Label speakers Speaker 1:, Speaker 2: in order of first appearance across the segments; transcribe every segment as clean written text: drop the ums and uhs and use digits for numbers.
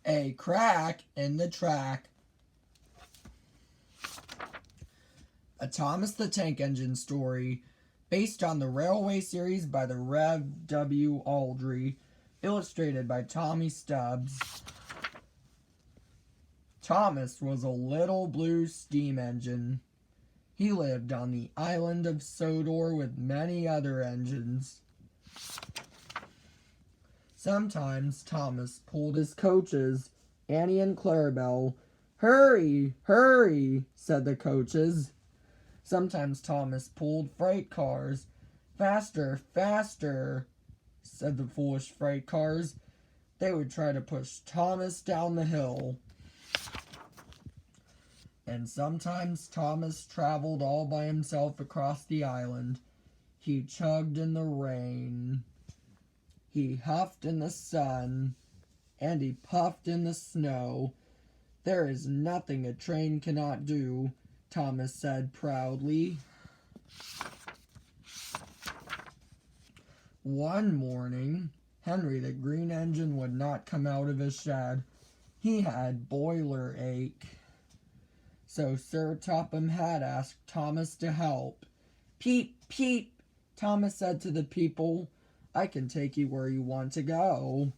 Speaker 1: A Crack in the Track. A Thomas the Tank Engine story based on the Railway series by the Rev. W. Awdry, illustrated by Tommy Stubbs. Thomas was a little blue steam engine. He lived on the island of Sodor with many other engines. Sometimes Thomas pulled his coaches, Annie and Clarabelle. "Hurry, hurry," said the coaches. Sometimes Thomas pulled freight cars. "Faster, faster," said the foolish freight cars. They would try to push Thomas down the hill. And sometimes Thomas traveled all by himself across the island. He chugged in the rain. He huffed in the sun. And he puffed in the snow. "There is nothing a train cannot do," Thomas said proudly. One morning, Henry the Green Engine would not come out of his shed. He had boiler ache. So Sir Topham Hatt asked Thomas to help. "Peep, peep," Thomas said to the people. "I can take you where you want to go."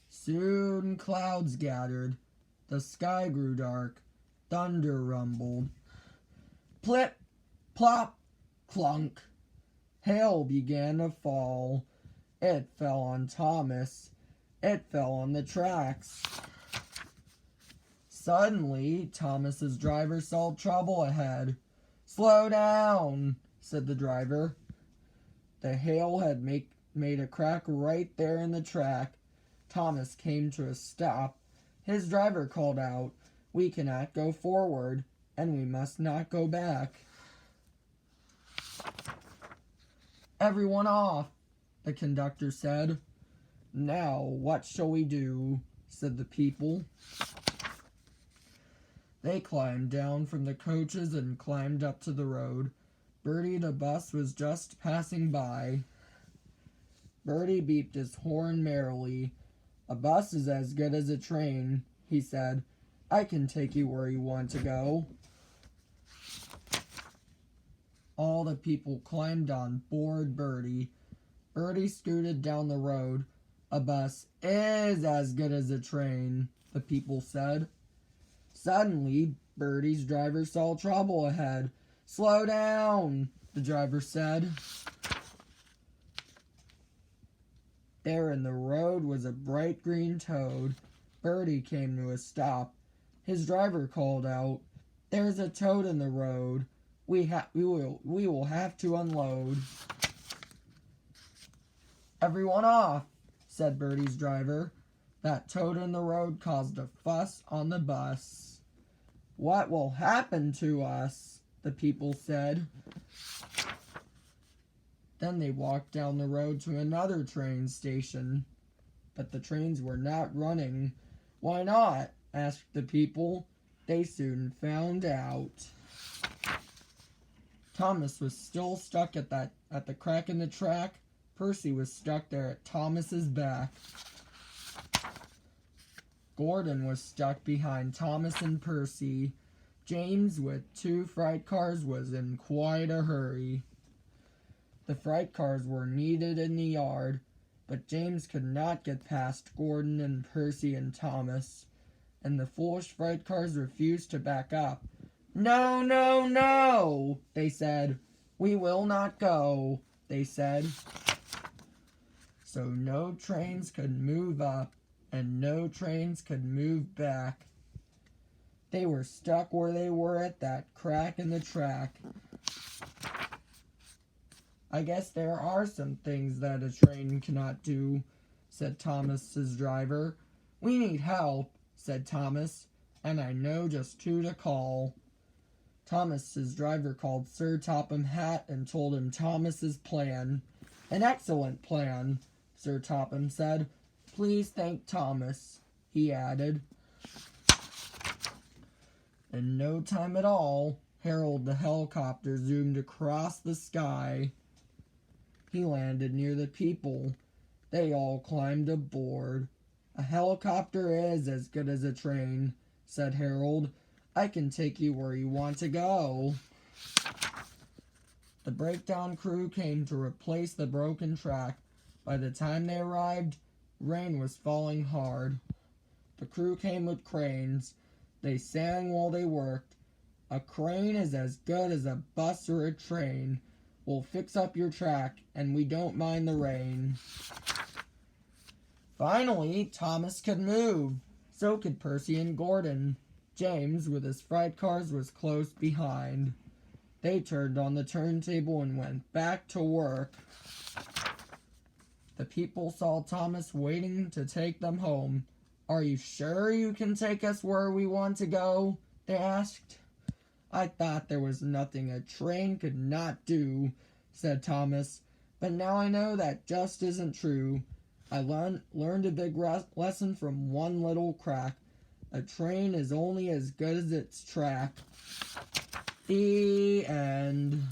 Speaker 1: Soon clouds gathered. The sky grew dark. Thunder rumbled. Plip, plop, clunk. Hail began to fall. It fell on Thomas. It fell on the tracks. Suddenly, Thomas's driver saw trouble ahead. "Slow down," said the driver. The hail had made a crack right there in the track. Thomas came to a stop. His driver called out, "We cannot go forward, and we must not go back." "Everyone off," the conductor said. "Now, what shall we do?" said the people. They climbed down from the coaches and climbed up to the road. Bertie the bus was just passing by. Bertie beeped his horn merrily. "A bus is as good as a train," he said. "I can take you where you want to go." All the people climbed on board Bertie. Bertie scooted down the road. "A bus is as good as a train," the people said. Suddenly, Bertie's driver saw trouble ahead. "Slow down," the driver said. There in the road was a bright green toad. Bertie came to a stop. His driver called out, "There's a toad in the road. We will have to unload." "Everyone off," said Bertie's driver. That toad in the road caused a fuss on the bus. "What will happen to us?" the people said. Then they walked down the road to another train station. But the trains were not running. "Why not?" asked the people. They soon found out. Thomas was still stuck at the crack in the track. Percy was stuck there at Thomas's back. Gordon was stuck behind Thomas and Percy. James, with 2 freight cars, was in quite a hurry. The freight cars were needed in the yard, but James could not get past Gordon and Percy and Thomas, and the foolish freight cars refused to back up. "No, no, no," they said. "We will not go," they said. So no trains could move up, and no trains could move back. They were stuck where they were at that crack in the track. "I guess there are some things that a train cannot do," said Thomas's driver. "We need help," said Thomas, "and I know just who to call." Thomas's driver called Sir Topham Hatt and told him Thomas's plan. "An excellent plan," Sir Topham said. "Please thank Thomas," he added. In no time at all, Harold the helicopter zoomed across the sky. He landed near the people. They all climbed aboard. "A helicopter is as good as a train," said Harold. "I can take you where you want to go." The breakdown crew came to replace the broken track. By the time they arrived, rain was falling hard. The crew came with cranes. They sang while they worked. "A crane is as good as a bus or a train. We'll fix up your track, and we don't mind the rain." Finally, Thomas could move. So could Percy and Gordon. James, with his freight cars, was close behind. They turned on the turntable and went back to work. The people saw Thomas waiting to take them home. "Are you sure you can take us where we want to go?" they asked. "I thought there was nothing a train could not do," said Thomas. "But now I know that just isn't true. I learned a big lesson from one little crack. A train is only as good as its track." The end.